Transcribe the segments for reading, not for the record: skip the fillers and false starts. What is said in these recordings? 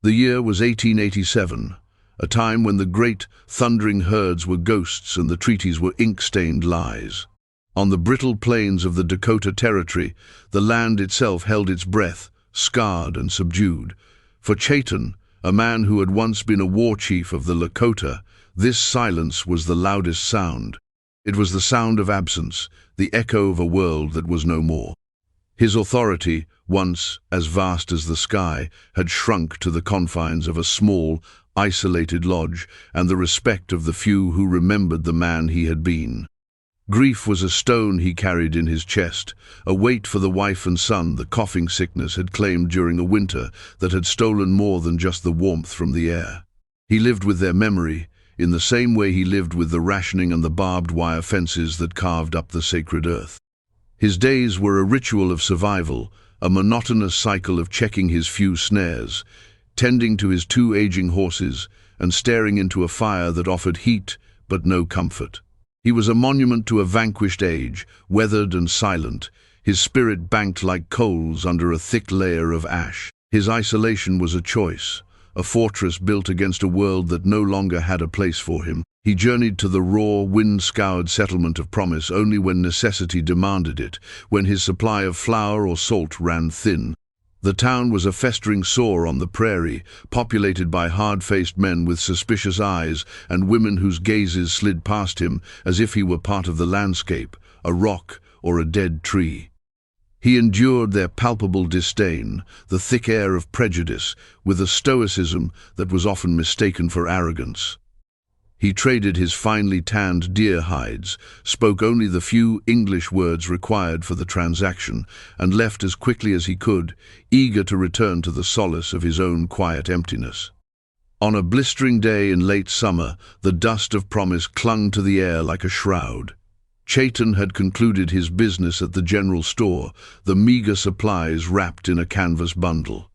The year was 1887, a time when the great, thundering herds were ghosts and the treaties were ink-stained lies. On the brittle plains of the Dakota Territory, the land itself held its breath, scarred and subdued. For Chayton, a man who had once been a war chief of the Lakota, this silence was the loudest sound. It was the sound of absence, the echo of a world that was no more. His authority, once as vast as the sky, had shrunk to the confines of a small, isolated lodge and the respect of the few who remembered the man he had been. Grief was a stone he carried in his chest, a weight for the wife and son the coughing sickness had claimed during a winter that had stolen more than just the warmth from the air. He lived with their memory, in the same way he lived with the rationing and the barbed wire fences that carved up the sacred earth. His days were a ritual of survival, a monotonous cycle of checking his few snares, tending to his 2 aging horses, and staring into a fire that offered heat but no comfort. He was a monument to a vanquished age, weathered and silent, his spirit banked like coals under a thick layer of ash. His isolation was a choice, a fortress built against a world that no longer had a place for him. He journeyed to the raw, wind-scoured settlement of Promise only when necessity demanded it, when his supply of flour or salt ran thin. The town was a festering sore on the prairie, populated by hard-faced men with suspicious eyes and women whose gazes slid past him as if he were part of the landscape, a rock or a dead tree. He endured their palpable disdain, the thick air of prejudice, with a stoicism that was often mistaken for arrogance. He traded his finely tanned deer hides, spoke only the few English words required for the transaction, and left as quickly as he could, eager to return to the solace of his own quiet emptiness. On a blistering day in late summer, the dust of Promise clung to the air like a shroud. Chayton had concluded his business at the general store, the meager supplies wrapped in a canvas bundle.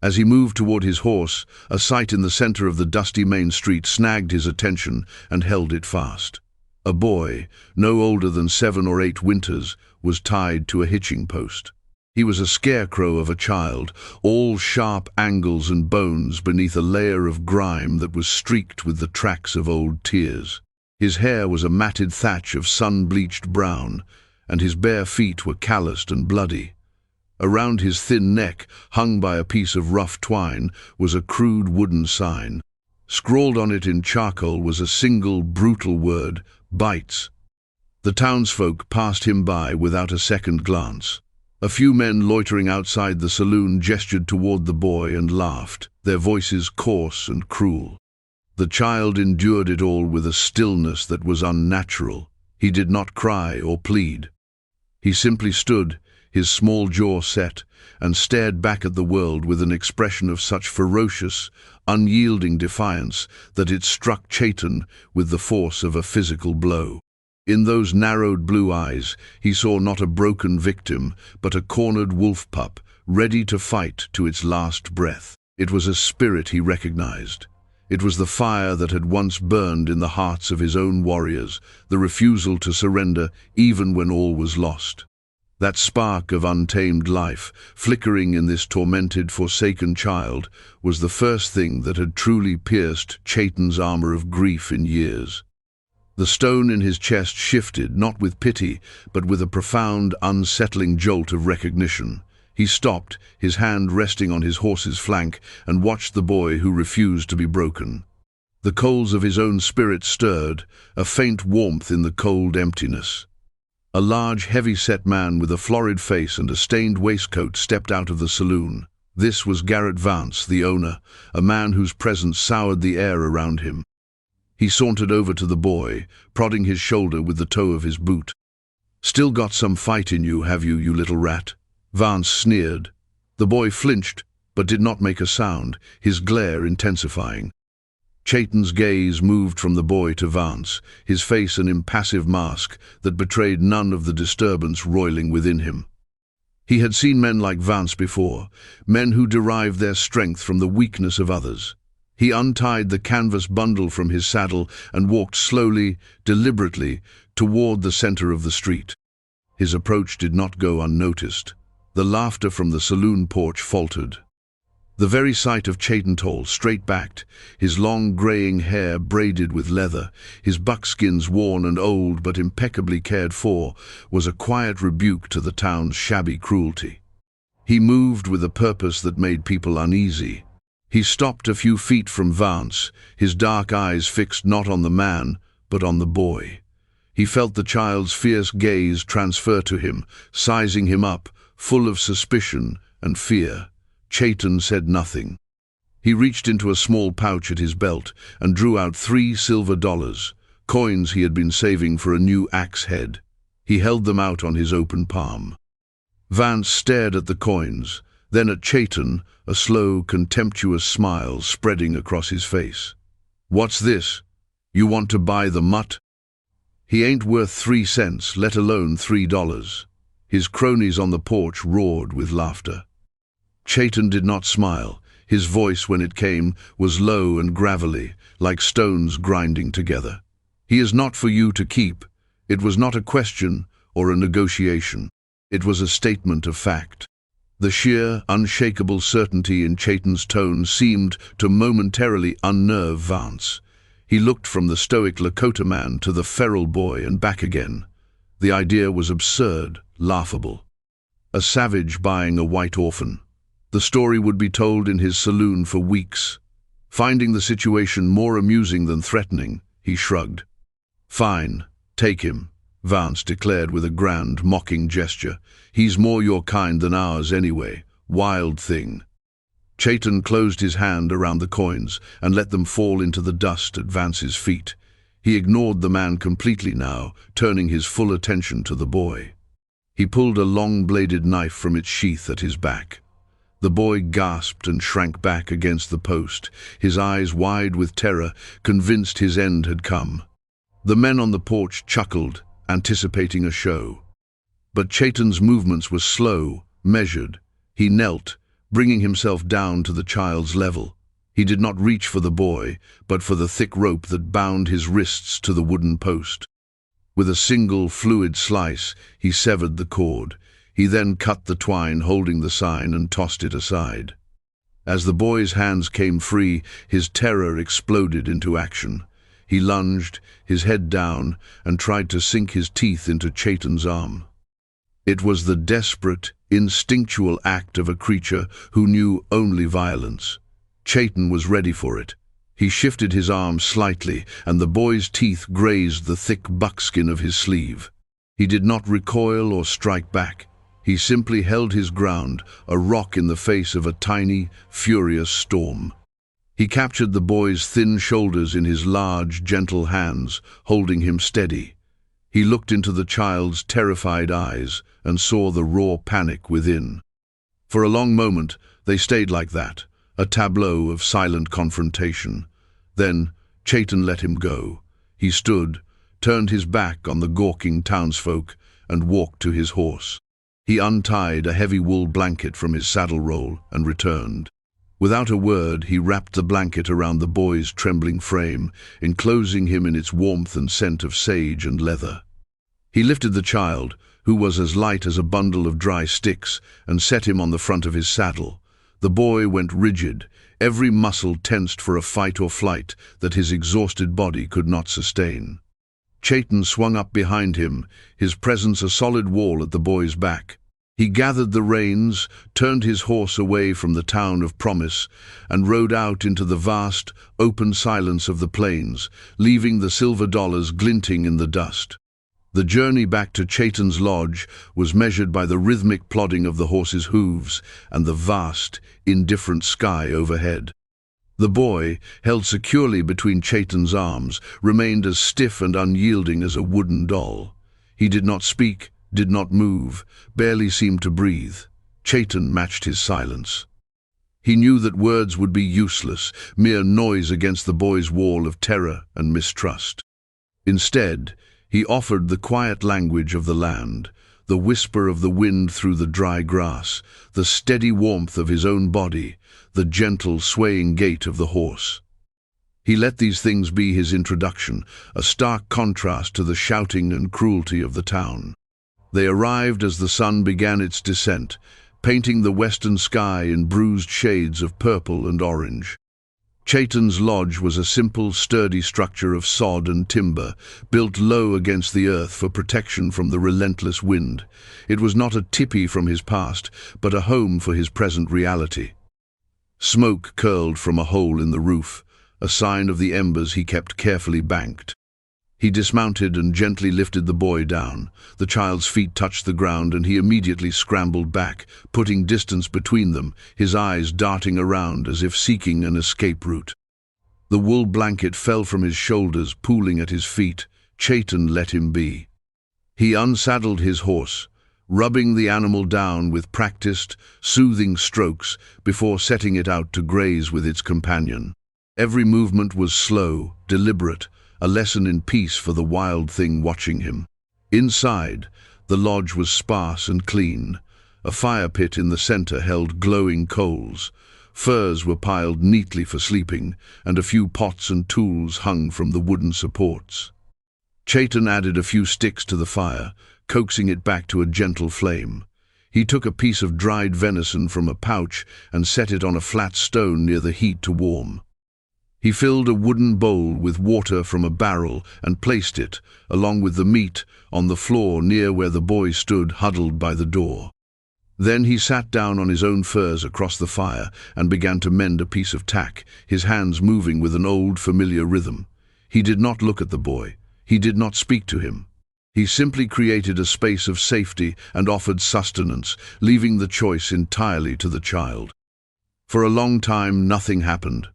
As he moved toward his horse, a sight in the center of the dusty main street snagged his attention and held it fast. A boy, no older than 7 or 8 winters, was tied to a hitching post. He was a scarecrow of a child, all sharp angles and bones beneath a layer of grime that was streaked with the tracks of old tears. His hair was a matted thatch of sun-bleached brown, and his bare feet were calloused and bloody. Around his thin neck, hung by a piece of rough twine, was a crude wooden sign. Scrawled on it in charcoal was a single, brutal word: bites. The townsfolk passed him by without a second glance. A few men loitering outside the saloon gestured toward the boy and laughed, their voices coarse and cruel. The child endured it all with a stillness that was unnatural. He did not cry or plead. He simply stood, his small jaw set, and stared back at the world with an expression of such ferocious, unyielding defiance that it struck Chayton with the force of a physical blow. In those narrowed blue eyes, he saw not a broken victim, but a cornered wolf pup, ready to fight to its last breath. It was a spirit he recognized. It was the fire that had once burned in the hearts of his own warriors, the refusal to surrender even when all was lost. That spark of untamed life, flickering in this tormented, forsaken child, was the first thing that had truly pierced Chayton's armor of grief in years. The stone in his chest shifted, not with pity, but with a profound, unsettling jolt of recognition. He stopped, his hand resting on his horse's flank, and watched the boy who refused to be broken. The coals of his own spirit stirred, a faint warmth in the cold emptiness. A large, heavy-set man with a florid face and a stained waistcoat stepped out of the saloon. This was Garrett Vance, the owner, a man whose presence soured the air around him. He sauntered over to the boy, prodding his shoulder with the toe of his boot. "Still got some fight in you, have you, you little rat?" Vance sneered. The boy flinched, but did not make a sound, his glare intensifying. Chayton's gaze moved from the boy to Vance, his face an impassive mask that betrayed none of the disturbance roiling within him. He had seen men like Vance before, men who derived their strength from the weakness of others. He untied the canvas bundle from his saddle and walked slowly, deliberately, toward the center of the street. His approach did not go unnoticed. The laughter from the saloon porch faltered. The very sight of Chaitin, straight-backed, his long graying hair braided with leather, his buckskins worn and old but impeccably cared for, was a quiet rebuke to the town's shabby cruelty. He moved with a purpose that made people uneasy. He stopped a few feet from Vance, his dark eyes fixed not on the man, but on the boy. He felt the child's fierce gaze transfer to him, sizing him up, full of suspicion and fear. Chaitin said nothing. He reached into a small pouch at his belt and drew out $3 silver, coins he had been saving for a new axe head. He held them out on his open palm. Vance stared at the coins, then at Chaitin, a slow, contemptuous smile spreading across his face. "What's this? You want to buy the mutt? He ain't worth 3 cents, let alone $3. His cronies on the porch roared with laughter. Chaitin did not smile. His voice, when it came, was low and gravelly, like stones grinding together. "He is not for you to keep." It was not a question or a negotiation. It was a statement of fact. The sheer, unshakable certainty in Chaitin's tone seemed to momentarily unnerve Vance. He looked from the stoic Lakota man to the feral boy and back again. The idea was absurd, laughable. A savage buying a white orphan. The story would be told in his saloon for weeks. Finding the situation more amusing than threatening, he shrugged. "Fine, take him," Vance declared with a grand, mocking gesture. "He's more your kind than ours anyway. Wild thing." Chaitin closed his hand around the coins and let them fall into the dust at Vance's feet. He ignored the man completely now, turning his full attention to the boy. He pulled a long-bladed knife from its sheath at his back. The boy gasped and shrank back against the post, his eyes wide with terror, convinced his end had come. The men on the porch chuckled, anticipating a show. But Chaitin's movements were slow, measured. He knelt, bringing himself down to the child's level. He did not reach for the boy, but for the thick rope that bound his wrists to the wooden post. With a single, fluid slice, he severed the cord. He then cut the twine holding the sign and tossed it aside. As the boy's hands came free, his terror exploded into action. He lunged, his head down, and tried to sink his teeth into Chaitin's arm. It was the desperate, instinctual act of a creature who knew only violence. Chaitin was ready for it. He shifted his arm slightly, and the boy's teeth grazed the thick buckskin of his sleeve. He did not recoil or strike back. He simply held his ground, a rock in the face of a tiny, furious storm. He captured the boy's thin shoulders in his large, gentle hands, holding him steady. He looked into the child's terrified eyes and saw the raw panic within. For a long moment, they stayed like that, a tableau of silent confrontation. Then Chaitin let him go. He stood, turned his back on the gawking townsfolk, and walked to his horse. He untied a heavy wool blanket from his saddle roll and returned. Without a word, he wrapped the blanket around the boy's trembling frame, enclosing him in its warmth and scent of sage and leather. He lifted the child, who was as light as a bundle of dry sticks, and set him on the front of his saddle. The boy went rigid, every muscle tensed for a fight or flight that his exhausted body could not sustain. Chaitin swung up behind him, his presence a solid wall at the boy's back. He gathered the reins, turned his horse away from the town of promise, and rode out into the vast, open silence of the plains, leaving the silver dollars glinting in the dust. The journey back to Chaitin's lodge was measured by the rhythmic plodding of the horse's hooves and the vast, indifferent sky overhead. The boy, held securely between Chaitin's arms, remained as stiff and unyielding as a wooden doll. He did not speak, did not move, barely seemed to breathe. Chaitin matched his silence. He knew that words would be useless, mere noise against the boy's wall of terror and mistrust. Instead, he offered the quiet language of the land, the whisper of the wind through the dry grass, the steady warmth of his own body, the gentle, swaying gait of the horse. He let these things be his introduction, a stark contrast to the shouting and cruelty of the town. They arrived as the sun began its descent, painting the western sky in bruised shades of purple and orange. Chaitan's lodge was a simple, sturdy structure of sod and timber, built low against the earth for protection from the relentless wind. It was not a tipi from his past, but a home for his present reality. Smoke curled from a hole in the roof, a sign of the embers he kept carefully banked. He dismounted and gently lifted the boy down. The child's feet touched the ground and he immediately scrambled back, putting distance between them, his eyes darting around as if seeking an escape route. The wool blanket fell from his shoulders, pooling at his feet. Chaitan let him be. He unsaddled his horse, rubbing the animal down with practiced, soothing strokes before setting it out to graze with its companion. Every movement was slow, deliberate, a lesson in peace for the wild thing watching him. Inside, the lodge was sparse and clean. A fire pit in the center held glowing coals. Furs were piled neatly for sleeping, and a few pots and tools hung from the wooden supports. Chaitan added a few sticks to the fire, coaxing it back to a gentle flame. He took a piece of dried venison from a pouch and set it on a flat stone near the heat to warm. He filled a wooden bowl with water from a barrel and placed it, along with the meat, on the floor near where the boy stood huddled by the door. Then he sat down on his own furs across the fire and began to mend a piece of tack, his hands moving with an old familiar rhythm. He did not look at the boy. He did not speak to him. He simply created a space of safety and offered sustenance, leaving the choice entirely to the child. For a long time, nothing happened.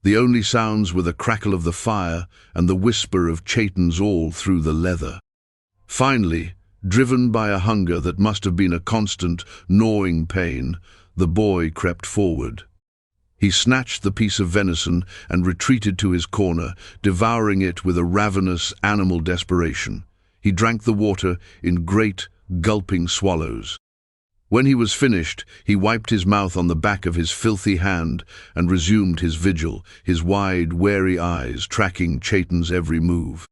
The only sounds were the crackle of the fire and the whisper of Chaitan's all through the leather. Finally, driven by a hunger that must have been a constant, gnawing pain, the boy crept forward. He snatched the piece of venison and retreated to his corner, devouring it with a ravenous animal desperation. He drank the water in great, gulping swallows. When he was finished, he wiped his mouth on the back of his filthy hand and resumed his vigil, his wide, wary eyes tracking Chaitan's every move.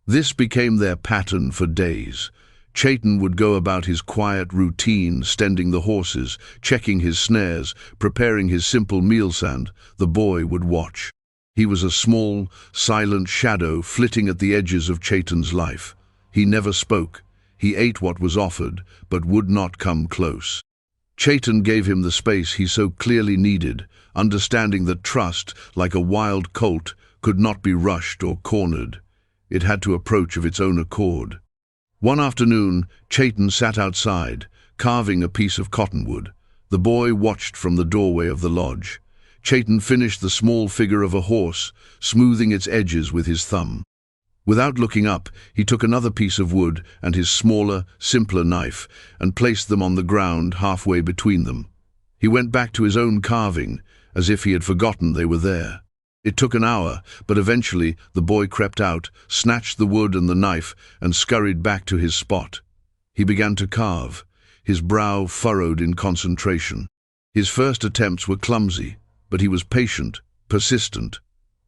This became their pattern for days. Chaitan would go about his quiet routine, stending the horses, checking his snares, preparing his simple meal sand. The boy would watch. He was a small, silent shadow flitting at the edges of Chaitan's life. He never spoke. He ate what was offered, but would not come close. Chaitan gave him the space he so clearly needed, understanding that trust, like a wild colt, could not be rushed or cornered. It had to approach of its own accord. One afternoon, Chaitan sat outside, carving a piece of cottonwood. The boy watched from the doorway of the lodge. Chaitan finished the small figure of a horse, smoothing its edges with his thumb. Without looking up, he took another piece of wood and his smaller, simpler knife and placed them on the ground halfway between them. He went back to his own carving, as if he had forgotten they were there. It took an hour, but eventually the boy crept out, snatched the wood and the knife, and scurried back to his spot. He began to carve, his brow furrowed in concentration. His first attempts were clumsy, but he was patient, persistent.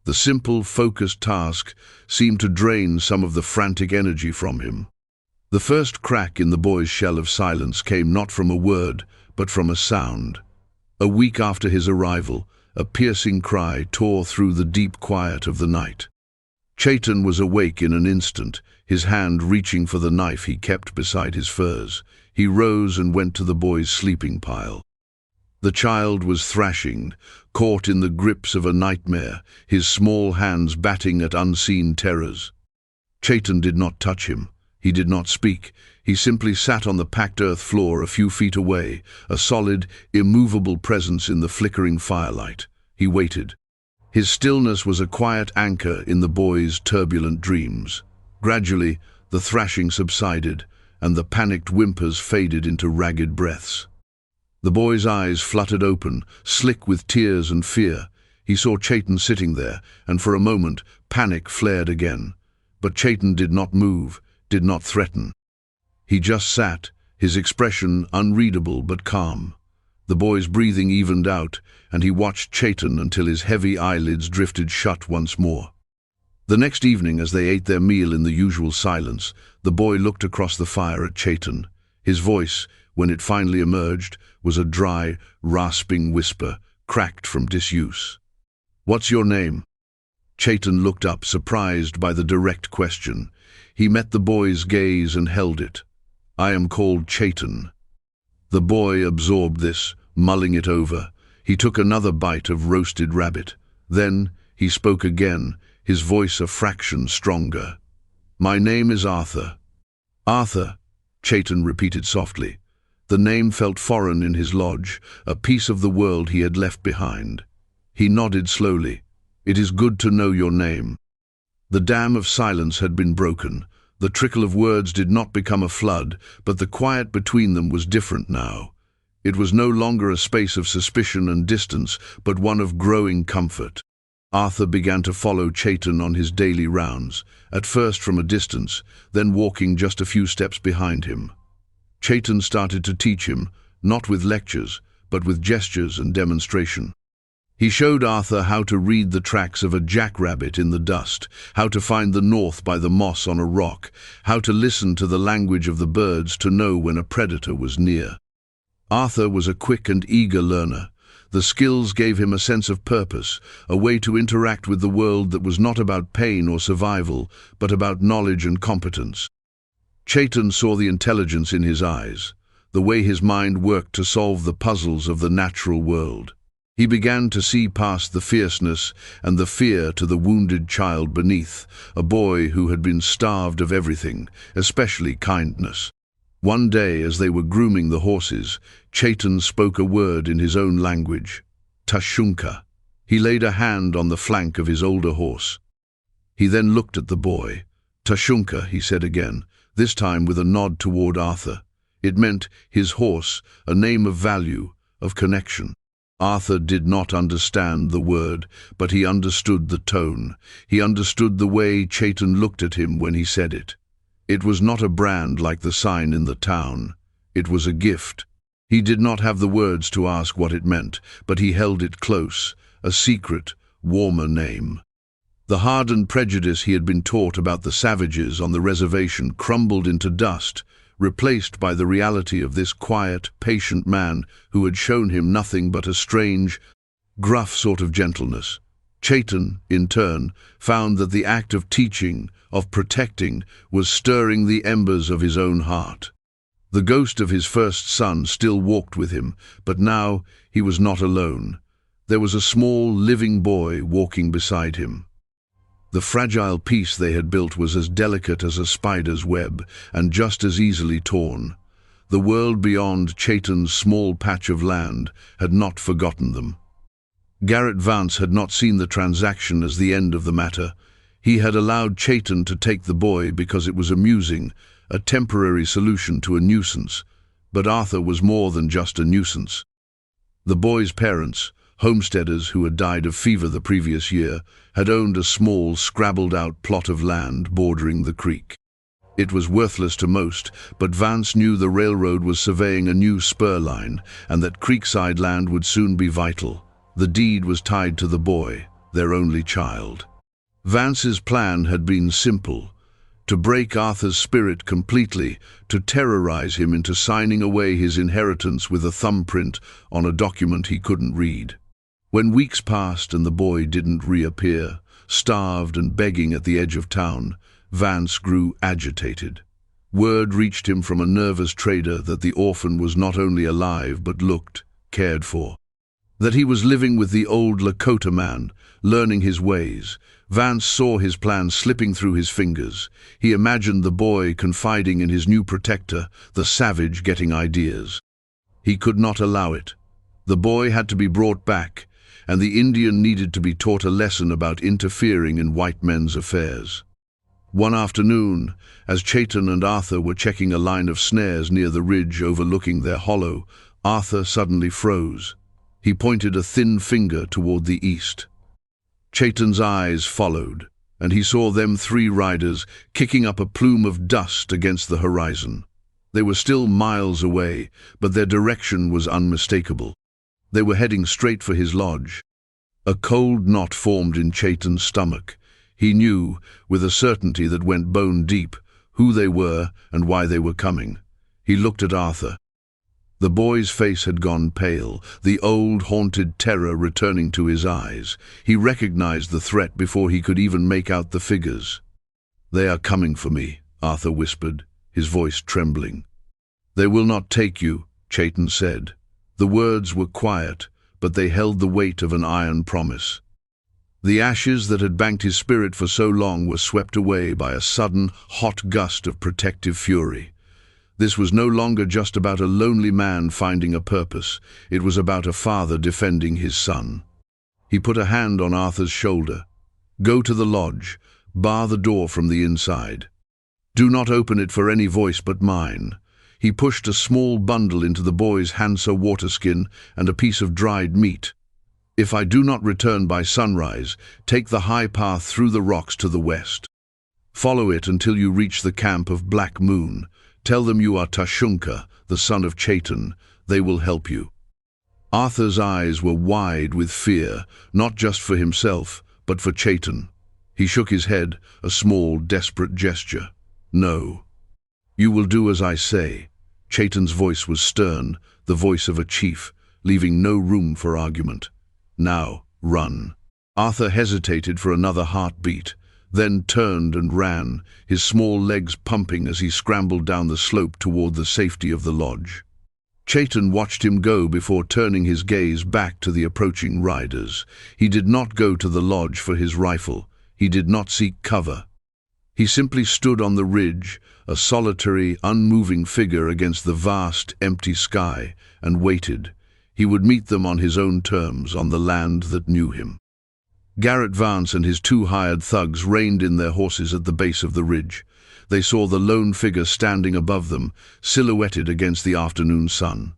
The simple, focused task seemed to drain some of the frantic energy from him. The first crack in the boy's shell of silence came not from a word, but from a sound. A week after his arrival, a piercing cry tore through the deep quiet of the night. Chaitan was awake in an instant, his hand reaching for the knife he kept beside his furs. He rose and went to the boy's sleeping pile. The child was thrashing, caught in the grips of a nightmare, his small hands batting at unseen terrors. Chaitan did not touch him. He did not speak. He simply sat on the packed earth floor a few feet away, a solid, immovable presence in the flickering firelight. He waited. His stillness was a quiet anchor in the boy's turbulent dreams. Gradually, the thrashing subsided, and the panicked whimpers faded into ragged breaths. The boy's eyes fluttered open, slick with tears and fear. He saw Chaitan sitting there, and for a moment, panic flared again. But Chaitan did not move, did not threaten. He just sat, his expression unreadable but calm. The boy's breathing evened out, and he watched Chaitan until his heavy eyelids drifted shut once more. The next evening, as they ate their meal in the usual silence, the boy looked across the fire at Chaitan. His voice, when it finally emerged, was a dry, rasping whisper, cracked from disuse. "What's your name?" Chaitan looked up, surprised by the direct question. He met the boy's gaze and held it. "I am called Chaitan." The boy absorbed this, mulling it over. He took another bite of roasted rabbit. Then he spoke again, his voice a fraction stronger. "My name is Arthur." "Arthur," Chaitan repeated softly. The name felt foreign in his lodge, a piece of the world he had left behind. He nodded slowly. "It is good to know your name." The dam of silence had been broken. The trickle of words did not become a flood, but the quiet between them was different now. It was no longer a space of suspicion and distance, but one of growing comfort. Arthur began to follow Chaitan on his daily rounds, at first from a distance, then walking just a few steps behind him. Chaitan started to teach him, not with lectures, but with gestures and demonstration. He showed Arthur how to read the tracks of a jackrabbit in the dust, how to find the north by the moss on a rock, how to listen to the language of the birds to know when a predator was near. Arthur was a quick and eager learner. The skills gave him a sense of purpose, a way to interact with the world that was not about pain or survival, but about knowledge and competence. Chaitan saw the intelligence in his eyes, the way his mind worked to solve the puzzles of the natural world. He began to see past the fierceness and the fear to the wounded child beneath, a boy who had been starved of everything, especially kindness. One day, as they were grooming the horses, Chaitan spoke a word in his own language, Tashunka. He laid a hand on the flank of his older horse. He then looked at the boy. "Tashunka," he said again, this time with a nod toward Arthur. It meant his horse, a name of value, of connection. Arthur did not understand the word, but he understood the tone. He understood the way Chaitan looked at him when he said it. It was not a brand like the sign in the town. It was a gift. He did not have the words to ask what it meant, but he held it close, a secret, warmer name. The hardened prejudice he had been taught about the savages on the reservation crumbled into dust, replaced by the reality of this quiet, patient man who had shown him nothing but a strange, gruff sort of gentleness. Chaitan, in turn, found that the act of teaching, of protecting, was stirring the embers of his own heart. The ghost of his first son still walked with him, but now he was not alone. There was a small, living boy walking beside him. The fragile piece they had built was as delicate as a spider's web, and just as easily torn. The world beyond Chaitan's small patch of land had not forgotten them. Garrett Vance had not seen the transaction as the end of the matter. He had allowed Chaitan to take the boy because it was amusing, a temporary solution to a nuisance. But Arthur was more than just a nuisance. The boy's parents, homesteaders who had died of fever the previous year, had owned a small, scrabbled-out plot of land bordering the creek. It was worthless to most, but Vance knew the railroad was surveying a new spur line, and that creekside land would soon be vital. The deed was tied to the boy, their only child. Vance's plan had been simple: to break Arthur's spirit completely, to terrorize him into signing away his inheritance with a thumbprint on a document he couldn't read. When weeks passed and the boy didn't reappear, starved and begging at the edge of town, Vance grew agitated. Word reached him from a nervous trader that the orphan was not only alive but looked cared for. That he was living with the old Lakota man, learning his ways. Vance saw his plan slipping through his fingers. He imagined the boy confiding in his new protector, the savage getting ideas. He could not allow it. The boy had to be brought back, and the Indian needed to be taught a lesson about interfering in white men's affairs. One afternoon, as Chaitan and Arthur were checking a line of snares near the ridge overlooking their hollow, Arthur suddenly froze. He pointed a thin finger toward the east. Chaitan's eyes followed, and he saw them three riders kicking up a plume of dust against the horizon. They were still miles away, but their direction was unmistakable. They were heading straight for his lodge. A cold knot formed in Chaitan's stomach. He knew, with a certainty that went bone deep, who they were and why they were coming. He looked at Arthur. The boy's face had gone pale, the old haunted terror returning to his eyes. He recognized the threat before he could even make out the figures. "They are coming for me," Arthur whispered, his voice trembling. "They will not take you," Chaitin said. The words were quiet, but they held the weight of an iron promise. The ashes that had banked his spirit for so long were swept away by a sudden, hot gust of protective fury. This was no longer just about a lonely man finding a purpose. It was about a father defending his son. He put a hand on Arthur's shoulder. "Go to the lodge. Bar the door from the inside. Do not open it for any voice but mine." He pushed a small bundle into the boy's Hansa waterskin and a piece of dried meat. "If I do not return by sunrise, take the high path through the rocks to the west. Follow it until you reach the camp of Black Moon. Tell them you are Tashunka, the son of Chaitin. They will help you." Arthur's eyes were wide with fear, not just for himself, but for Chaitin. He shook his head, a small, desperate gesture. "No. You will do as I say." Chaitin's voice was stern, the voice of a chief, leaving no room for argument. "Now, run." Arthur hesitated for another heartbeat, then turned and ran, his small legs pumping as he scrambled down the slope toward the safety of the lodge. Chaitin watched him go before turning his gaze back to the approaching riders. He did not go to the lodge for his rifle. He did not seek cover. He simply stood on the ridge, a solitary, unmoving figure against the vast, empty sky, and waited. He would meet them on his own terms, on the land that knew him. Garrett Vance and his 2 hired thugs reined in their horses at the base of the ridge. They saw the lone figure standing above them, silhouetted against the afternoon sun.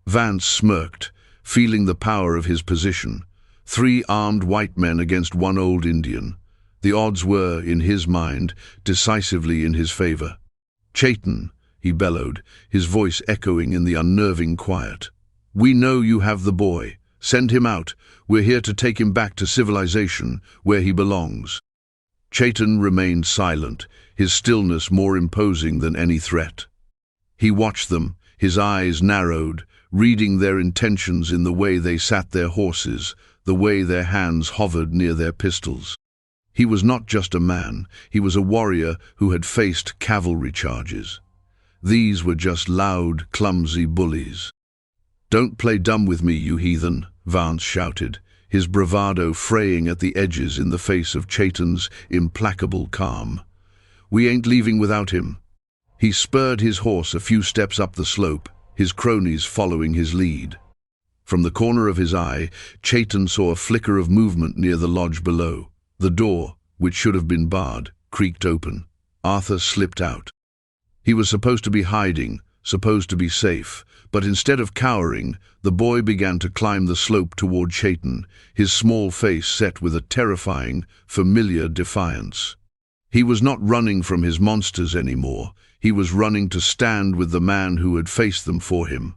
Vance smirked, feeling the power of his position. 3 armed white men against 1 old Indian. The odds were, in his mind, decisively in his favor. "Chaitin," he bellowed, his voice echoing in the unnerving quiet. "We know you have the boy. Send him out. We're here to take him back to civilization, where he belongs." Chaitin remained silent, his stillness more imposing than any threat. He watched them, his eyes narrowed, reading their intentions in the way they sat their horses, the way their hands hovered near their pistols. He was not just a man, he was a warrior who had faced cavalry charges. These were just loud, clumsy bullies. "Don't play dumb with me, you heathen," Vance shouted, his bravado fraying at the edges in the face of Chaitin's implacable calm. "We ain't leaving without him." He spurred his horse a few steps up the slope, his cronies following his lead. From the corner of his eye, Chaitin saw a flicker of movement near the lodge below. The door, which should have been barred, creaked open. Arthur slipped out. He was supposed to be hiding, supposed to be safe, but instead of cowering, the boy began to climb the slope toward Chaitin, his small face set with a terrifying, familiar defiance. He was not running from his monsters anymore. He was running to stand with the man who had faced them for him.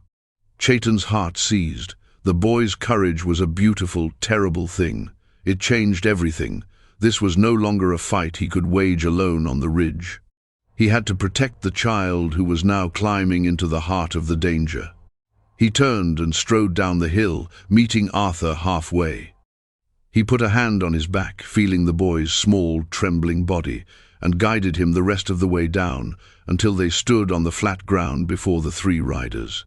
Chaitin's heart seized. The boy's courage was a beautiful, terrible thing. It changed everything. This was no longer a fight he could wage alone on the ridge. He had to protect the child who was now climbing into the heart of the danger. He turned and strode down the hill, meeting Arthur halfway. He put a hand on his back, feeling the boy's small, trembling body, and guided him the rest of the way down until they stood on the flat ground before the 3 riders.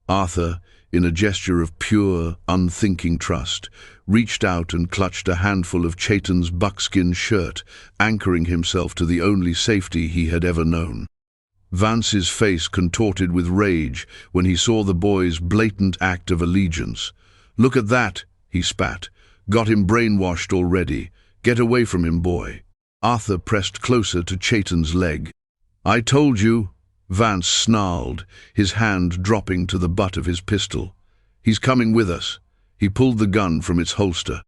Arthur, in a gesture of pure, unthinking trust, reached out and clutched a handful of Chaitin's buckskin shirt, anchoring himself to the only safety he had ever known. Vance's face contorted with rage when he saw the boy's blatant act of allegiance. "Look at that," he spat. "Got him brainwashed already. Get away from him, boy." Arthur pressed closer to Chaitin's leg. "I told you," Vance snarled, his hand dropping to the butt of his pistol. "He's coming with us." He pulled the gun from its holster.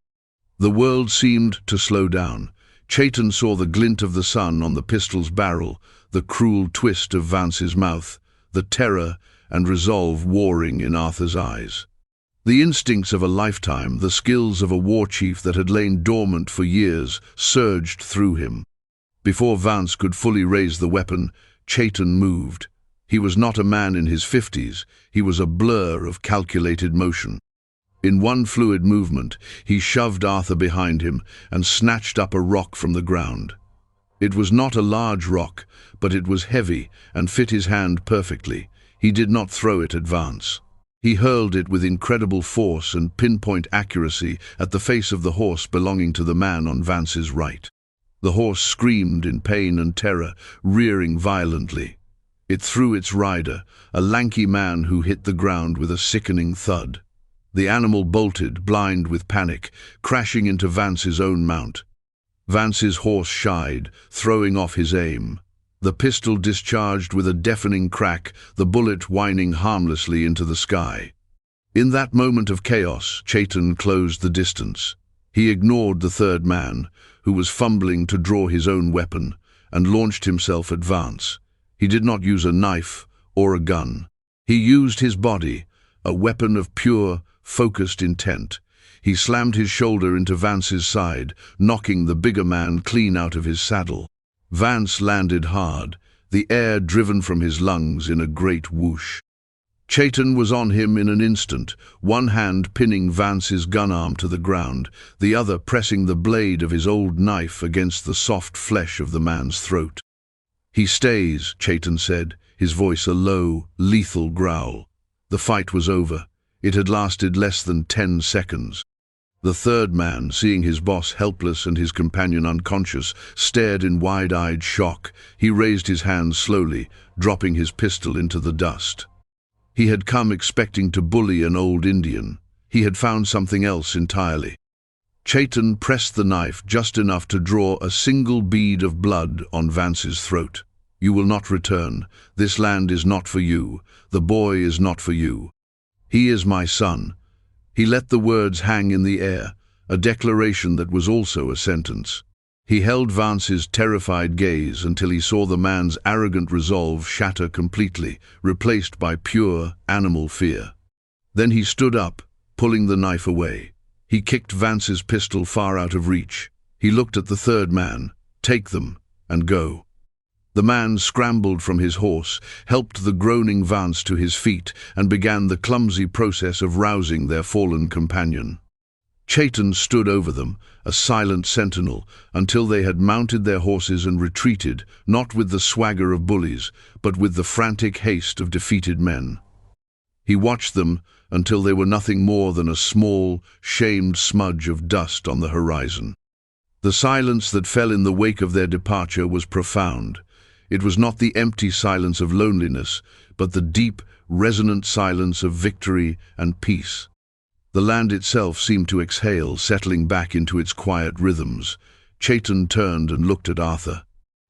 The world seemed to slow down. Chaitin saw the glint of the sun on the pistol's barrel, the cruel twist of Vance's mouth, the terror and resolve warring in Arthur's eyes. The instincts of a lifetime, the skills of a war chief that had lain dormant for years, surged through him. Before Vance could fully raise the weapon, Chaitin moved. He was not a man in his 50s, he was a blur of calculated motion. In one fluid movement, he shoved Arthur behind him and snatched up a rock from the ground. It was not a large rock, but it was heavy and fit his hand perfectly. He did not throw it at Vance. He hurled it with incredible force and pinpoint accuracy at the face of the horse belonging to the man on Vance's right. The horse screamed in pain and terror, rearing violently. It threw its rider, a lanky man who hit the ground with a sickening thud. The animal bolted, blind with panic, crashing into Vance's own mount. Vance's horse shied, throwing off his aim. The pistol discharged with a deafening crack, the bullet whining harmlessly into the sky. In that moment of chaos, Chaitan closed the distance. He ignored the third man, who was fumbling to draw his own weapon, and launched himself at Vance. He did not use a knife or a gun. He used his body, a weapon of pure, focused intent. He slammed his shoulder into Vance's side, knocking the bigger man clean out of his saddle. Vance landed hard, the air driven from his lungs in a great whoosh. Chaitan was on him in an instant, one hand pinning Vance's gun arm to the ground, the other pressing the blade of his old knife against the soft flesh of the man's throat. "He stays," Chaitan said, his voice a low, lethal growl. The fight was over. It had lasted less than 10 seconds. The third man, seeing his boss helpless and his companion unconscious, stared in wide-eyed shock. He raised his hand slowly, dropping his pistol into the dust. He had come expecting to bully an old Indian. He had found something else entirely. Chaitan pressed the knife just enough to draw a single bead of blood on Vance's throat. "You will not return. This land is not for you. The boy is not for you. He is my son." He let the words hang in the air, a declaration that was also a sentence. He held Vance's terrified gaze until he saw the man's arrogant resolve shatter completely, replaced by pure animal fear. Then he stood up, pulling the knife away. He kicked Vance's pistol far out of reach. He looked at the third man. "Take them, and go." The man scrambled from his horse, helped the groaning Vance to his feet, and began the clumsy process of rousing their fallen companion. Chaitan stood over them, a silent sentinel, until they had mounted their horses and retreated, not with the swagger of bullies, but with the frantic haste of defeated men. He watched them until they were nothing more than a small, shamed smudge of dust on the horizon. The silence that fell in the wake of their departure was profound. It was not the empty silence of loneliness, but the deep, resonant silence of victory and peace. The land itself seemed to exhale, settling back into its quiet rhythms. Chaitan turned and looked at Arthur.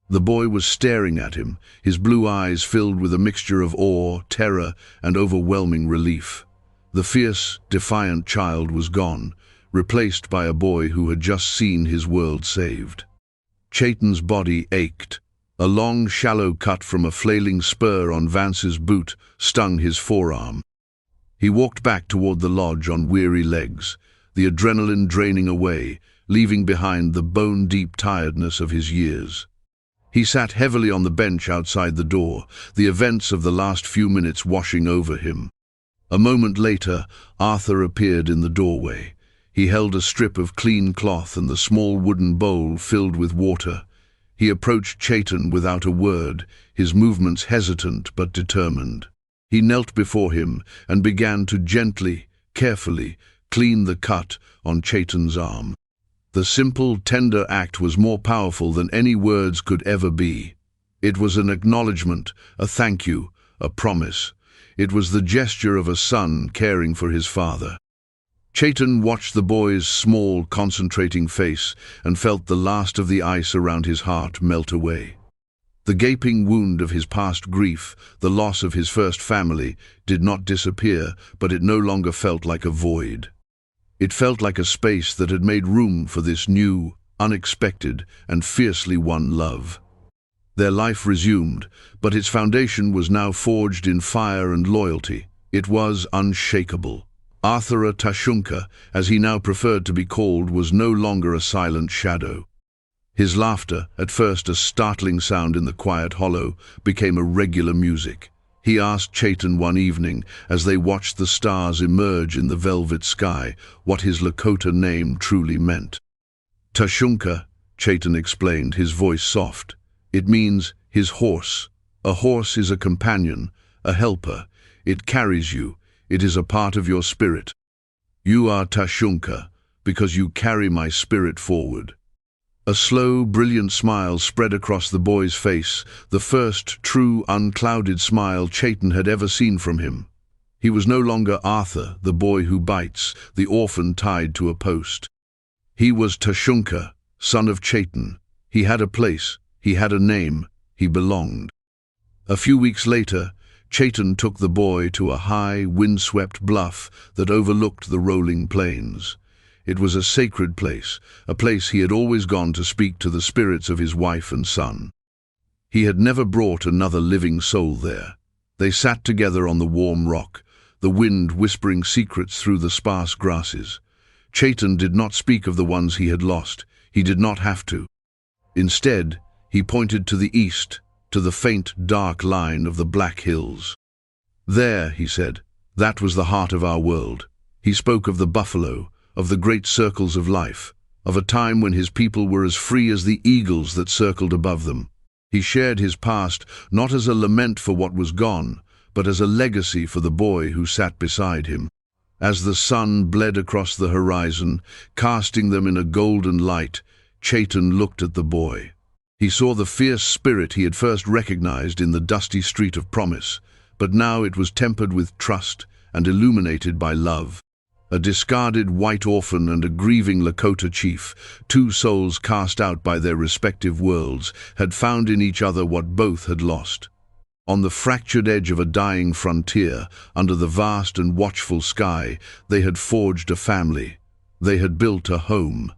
The boy was staring at him, his blue eyes filled with a mixture of awe, terror, and overwhelming relief. The fierce, defiant child was gone, replaced by a boy who had just seen his world saved. Chaitan's body ached. A long, shallow cut from a flailing spur on Vance's boot stung his forearm. He walked back toward the lodge on weary legs, the adrenaline draining away, leaving behind the bone-deep tiredness of his years. He sat heavily on the bench outside the door, the events of the last few minutes washing over him. A moment later, Arthur appeared in the doorway. He held a strip of clean cloth and the small wooden bowl filled with water. He approached Chaitan without a word, his movements hesitant but determined. He knelt before him and began to gently, carefully, clean the cut on Chaitan's arm. The simple, tender act was more powerful than any words could ever be. It was an acknowledgement, a thank you, a promise. It was the gesture of a son caring for his father. Chaitan watched the boy's small, concentrating face and felt the last of the ice around his heart melt away. The gaping wound of his past grief, the loss of his first family, did not disappear, but it no longer felt like a void. It felt like a space that had made room for this new, unexpected, and fiercely won love. Their life resumed, but its foundation was now forged in fire and loyalty. It was unshakable. Arthur Tashunka, as he now preferred to be called, was no longer a silent shadow. His laughter, at first a startling sound in the quiet hollow, became a regular music. He asked Chaitan one evening, as they watched the stars emerge in the velvet sky, what his Lakota name truly meant. Tashunka, Chaitan explained, his voice soft. It means his horse. A horse is a companion, a helper. It carries you. It is a part of your spirit. You are Tashunka, because you carry my spirit forward. A slow, brilliant smile spread across the boy's face, the first true, unclouded smile Chaitan had ever seen from him. He was no longer Arthur, the boy who bites, the orphan tied to a post. He was Tashunka, son of Chaitan. He had a place, he had a name, he belonged. A few weeks later, Chaitan took the boy to a high, windswept bluff that overlooked the rolling plains. It was a sacred place, a place he had always gone to speak to the spirits of his wife and son. He had never brought another living soul there. They sat together on the warm rock, the wind whispering secrets through the sparse grasses. Chaitan did not speak of the ones he had lost. He did not have to. Instead, he pointed to the east, to the faint, dark line of the Black Hills. There, he said, that was the heart of our world. He spoke of the buffalo, of the great circles of life, of a time when his people were as free as the eagles that circled above them. He shared his past not as a lament for what was gone, but as a legacy for the boy who sat beside him. As the sun bled across the horizon, casting them in a golden light, Chaitan looked at the boy. He saw the fierce spirit he had first recognized in the dusty street of promise, but now it was tempered with trust and illuminated by love. A discarded white orphan and a grieving Lakota chief, two souls cast out by their respective worlds, had found in each other what both had lost. On the fractured edge of a dying frontier, under the vast and watchful sky, they had forged a family. They had built a home.